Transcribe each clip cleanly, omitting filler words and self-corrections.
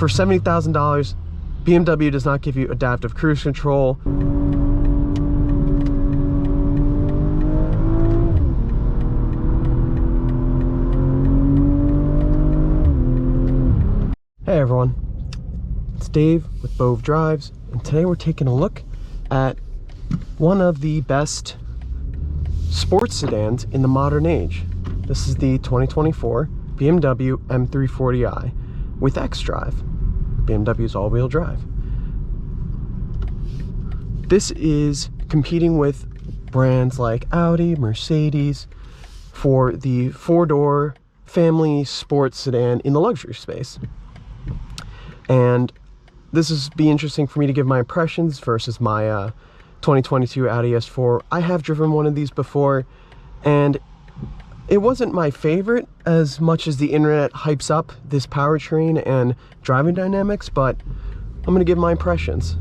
For $70,000, BMW does not give you adaptive cruise control. Hey everyone, it's Dave with POV Drives, and today we're taking a look at one of the best sports sedans in the modern age. This is the 2024 BMW M340i with xDrive, BMW's all-wheel drive. This is competing with brands like Audi, Mercedes for the four-door family sports sedan in the luxury space. And this is be interesting for me to give my impressions versus my 2022 Audi S4. I have driven one of these before, and it wasn't my favorite as much as the internet hypes up this powertrain and driving dynamics, but I'm gonna give my impressions.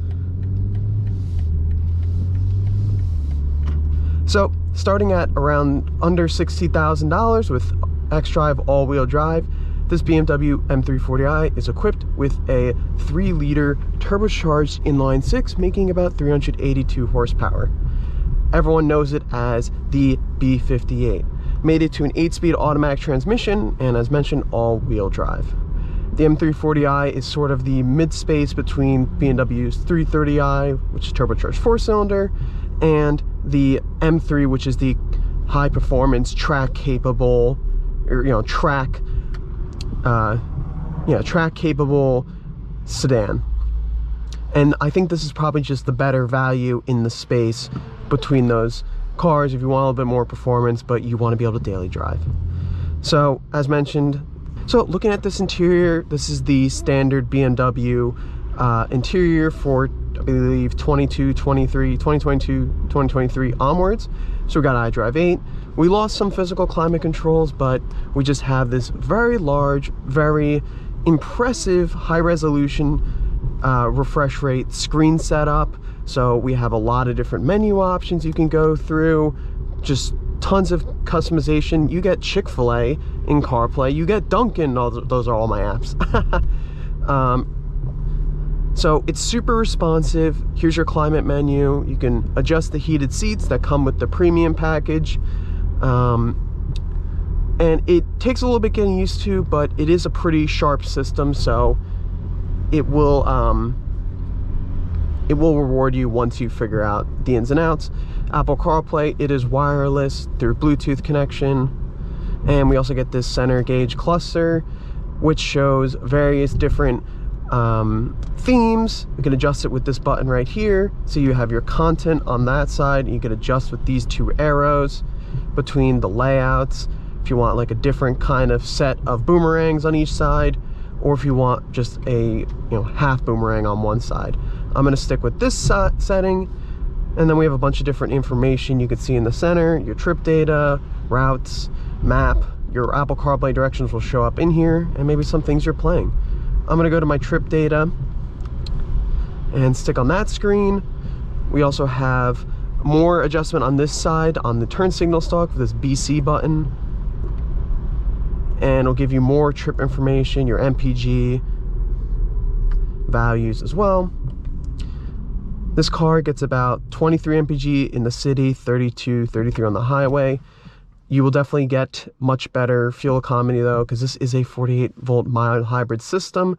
So, starting at around under $60,000 with xDrive all-wheel drive, this BMW M340i is equipped with a 3-liter turbocharged inline-6, making about 382 horsepower. Everyone knows it as the B58. Made it to an 8-speed automatic transmission, and as mentioned, all-wheel drive. The M340i is sort of the mid-space between BMW's 330i, which is turbocharged 4-cylinder, and the M3, which is the high-performance, track-capable, or track-capable sedan. And I think this is probably just the better value in the space between those cars if you want a little bit more performance, but you want to be able to daily drive. So, as mentioned, looking at this interior, this is the standard BMW interior for, I believe, 2023 onwards. So we got iDrive 8. We lost some physical climate controls, but we just have this very large, very impressive high-resolution refresh rate screen setup. So we have a lot of different menu options you can go through, just tons of customization. You get Chick-fil-A in CarPlay, you get Dunkin', those are all my apps. So it's super responsive. Here's your climate menu. You can adjust the heated seats that come with the premium package. And it takes a little bit getting used to, but it is a pretty sharp system, so it will reward you once you figure out the ins and outs. Apple CarPlay, it is wireless through Bluetooth connection. And we also get this center gauge cluster, which shows various different themes. You can adjust it with this button right here. So you have your content on that side. You can adjust with these two arrows between the layouts. If you want like a different kind of set of boomerangs on each side, or if you want just a half boomerang on one side. I'm gonna stick with this setting. And then we have a bunch of different information you can see in the center, your trip data, routes, map, your Apple CarPlay directions will show up in here, and maybe some things you're playing. I'm gonna go to my trip data and stick on that screen. We also have more adjustment on this side on the turn signal stalk with this BC button. And it'll give you more trip information, your MPG values as well. This car gets about 23 MPG in the city, 32, 33 on the highway. You will definitely get much better fuel economy though, because this is a 48-volt mild hybrid system.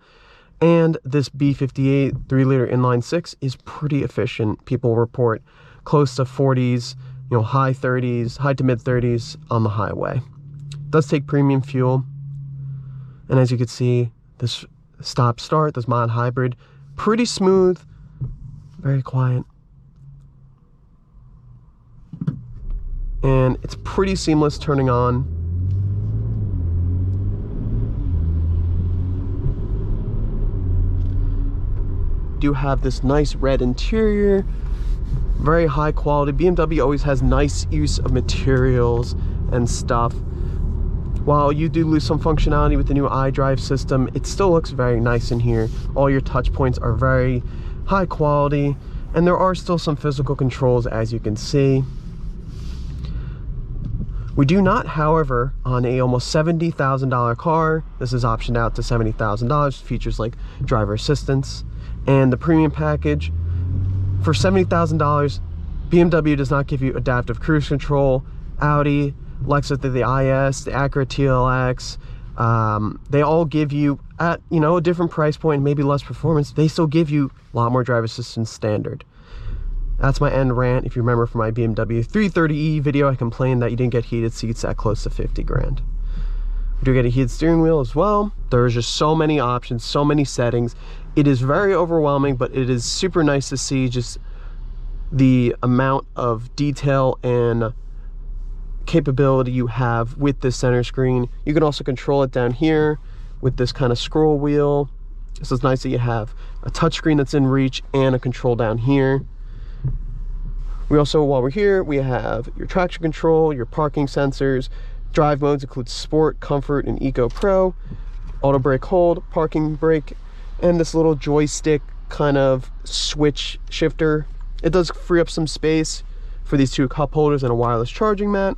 And this B58 3-liter inline-6 is pretty efficient. People report close to 40s, high 30s, high to mid 30s on the highway. It does take premium fuel. And as you can see, this stop-start, this mild hybrid, pretty smooth, very quiet. And it's pretty seamless turning on. Do have this nice red interior, very high quality. BMW always has nice use of materials and stuff. While you do lose some functionality with the new iDrive system, it still looks very nice in here. All your touch points are very high quality, and there are still some physical controls, as you can see. We do not, however, on a almost $70,000 car, this is optioned out to $70,000, features like driver assistance and the premium package. For $70,000, BMW does not give you adaptive cruise control. Audi, Lexus, the IS, the Acura TLX, they all give you, at a different price point, maybe less performance, they still give you a lot more driver assistance standard. That's my end rant. If you remember from my BMW 330i video, I complained that you didn't get heated seats at close to 50 grand. We do get a heated steering wheel as well. There's just so many options, so many settings. It is very overwhelming, but it is super nice to see just the amount of detail and capability you have with this center screen. You can also control it down here with this kind of scroll wheel. So it's nice that you have a touchscreen that's in reach and a control down here. We also, while we're here, we have your traction control, your parking sensors. Drive modes include Sport, Comfort, and Eco Pro. Auto brake hold, parking brake, and this little joystick kind of switch shifter. It does free up some space for these two cup holders and a wireless charging mat,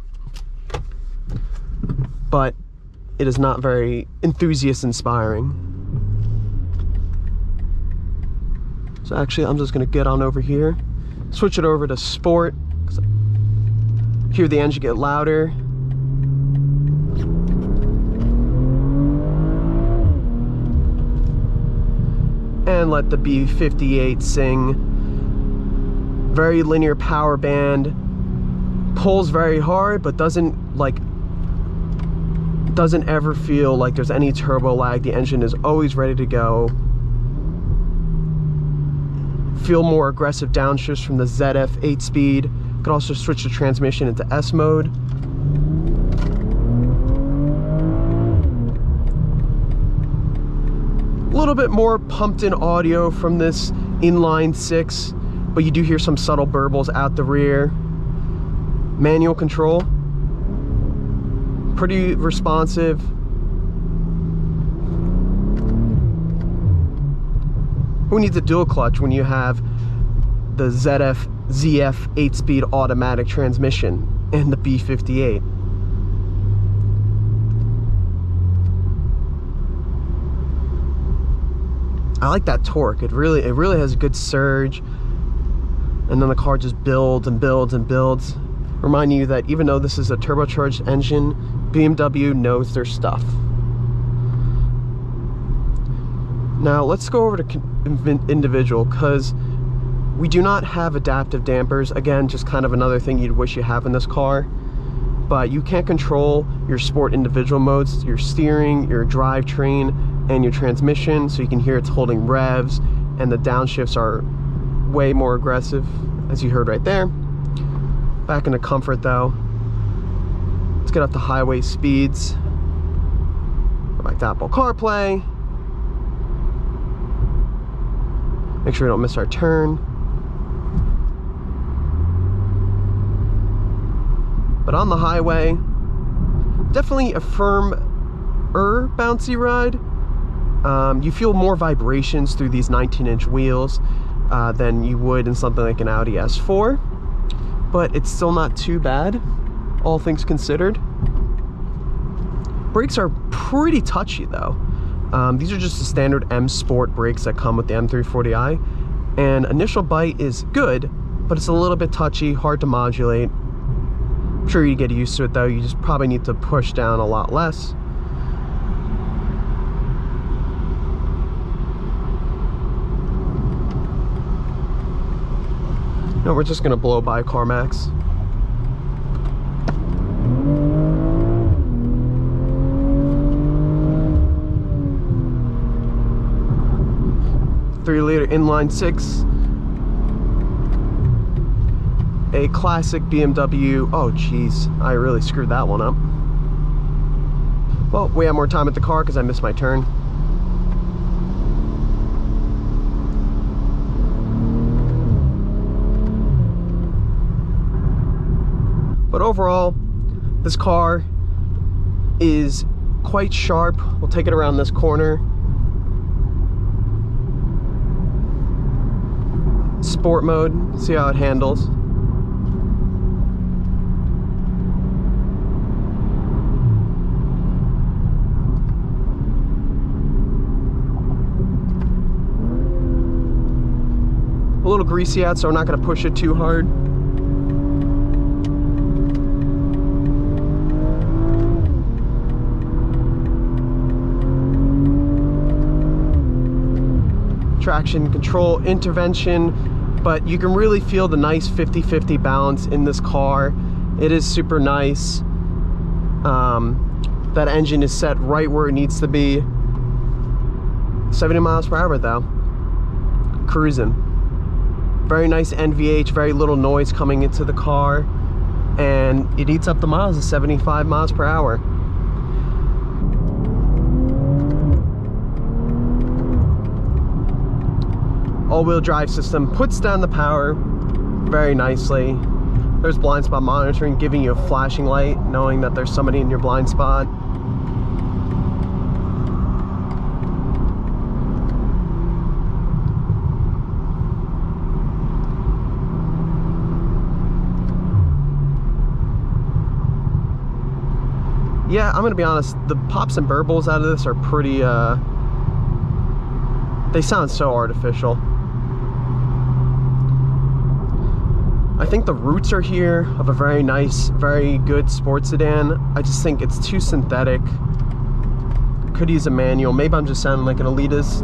but it is not very enthusiast inspiring. So actually, I'm just gonna get on over here, switch it over to Sport, because hear the engine get louder. And let the B58 sing. Very linear power band, pulls very hard, but doesn't ever feel like there's any turbo lag. The engine is always ready to go. Feel more aggressive downshifts from the ZF 8-speed. Could also switch the transmission into S mode. A little bit more pumped in audio from this inline 6, but you do hear some subtle burbles out the rear. Manual control, pretty responsive. Who needs a dual clutch when you have the ZF 8-speed automatic transmission and the B58? I like that torque. It really has a good surge, and then the car just builds and builds and builds, reminding you that even though this is a turbocharged engine, BMW knows their stuff. Now let's go over to individual, because we do not have adaptive dampers. Again, just kind of another thing you'd wish you have in this car. But you can't control your sport individual modes, your steering, your drivetrain, and your transmission, so you can hear it's holding revs, and the downshifts are way more aggressive, as you heard right there. Back into comfort though. Let's get up to highway speeds. Go back to Apple CarPlay. Make sure we don't miss our turn. But on the highway, definitely a firmer bouncy ride. You feel more vibrations through these 19-inch wheels than you would in something like an Audi S4, but it's still not too bad, all things considered. Brakes are pretty touchy though. These are just the standard M Sport brakes that come with the M340i, and initial bite is good, but it's a little bit touchy, hard to modulate. I'm sure you get used to it though. You just probably need to push down a lot less. No, we're just gonna blow by CarMax. .3-liter inline 6. A classic BMW. Oh geez, I really screwed that one up. Well, we have more time at the car because I missed my turn. But overall, this car is quite sharp. We'll take it around this corner. Sport mode, see how it handles. little greasy yet, so we're not going to push it too hard. Traction control intervention, but you can really feel the nice 50-50 balance in this car. It is super nice. That engine is set right where it needs to be. 70 miles per hour though, cruising. Very nice NVH, very little noise coming into the car, and it eats up the miles at 75 miles per hour. All-wheel drive system puts down the power very nicely. There's blind spot monitoring, giving you a flashing light, knowing that there's somebody in your blind spot. Yeah, I'm gonna be honest, the pops and burbles out of this are pretty, they sound so artificial. I think the roots are here of a very nice, very good sports sedan. I just think it's too synthetic. Could use a manual. Maybe I'm just sounding like an elitist.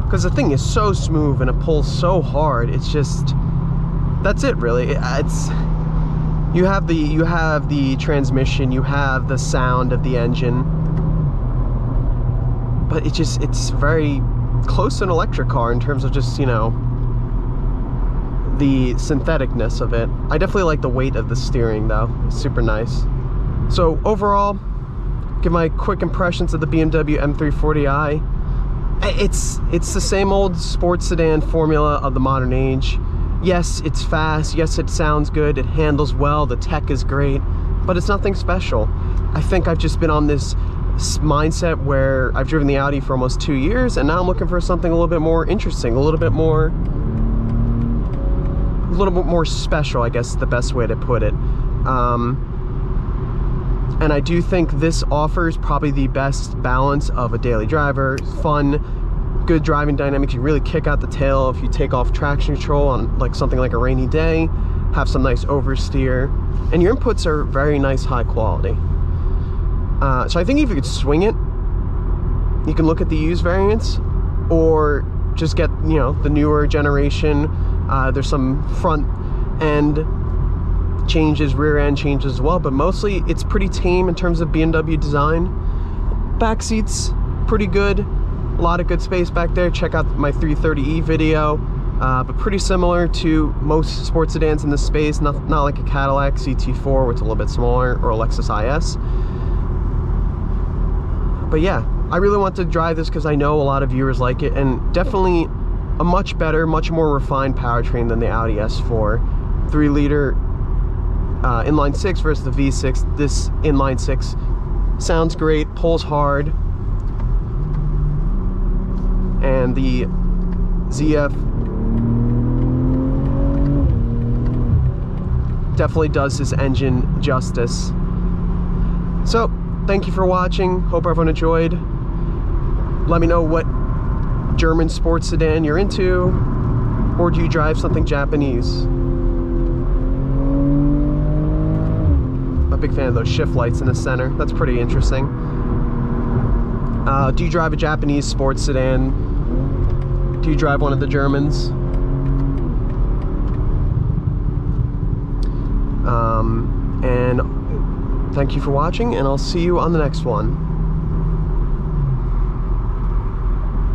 Because the thing is so smooth and it pulls so hard. It's just, that's it really. It's, you have the transmission, you have the sound of the engine, but it's very close to an electric car in terms of just, you know, the syntheticness of it. I definitely like the weight of the steering though. It's super nice. So overall, give my quick impressions of the BMW M340i. It's the same old sports sedan formula of the modern age. Yes, it's fast. Yes, it sounds good. It handles well. The tech is great, but it's nothing special. I think I've just been on this mindset where I've driven the Audi for almost 2 years, and now I'm looking for something a little bit more interesting, a little bit more special, I guess is the best way to put it. And I do think this offers probably the best balance of a daily driver, fun, good driving dynamics. You really kick out the tail if you take off traction control on like something like a rainy day, have some nice oversteer, and your inputs are very nice, high quality. So I think if you could swing it, you can look at the used variants, or just get, you know, the newer generation. There's some front end changes, rear end changes as well, but mostly it's pretty tame in terms of BMW design. Back seats pretty good, a lot of good space back there. Check out my 330i video, but pretty similar to most sports sedans in this space. Not like a Cadillac CT4 where it's a little bit smaller, or a Lexus IS. But yeah, I really want to drive this because I know a lot of viewers like it, and definitely a much better, much more refined powertrain than the Audi S4. 3-liter inline 6 versus the V6. This inline 6 sounds great, pulls hard, and the ZF definitely does this engine justice. So thank you for watching. Hope everyone enjoyed. Let me know what German sports sedan you're into, or do you drive something Japanese? I'm a big fan of those shift lights in the center. That's pretty interesting. Do you drive a Japanese sports sedan? Do you drive one of the Germans? And thank you for watching, and I'll see you on the next one.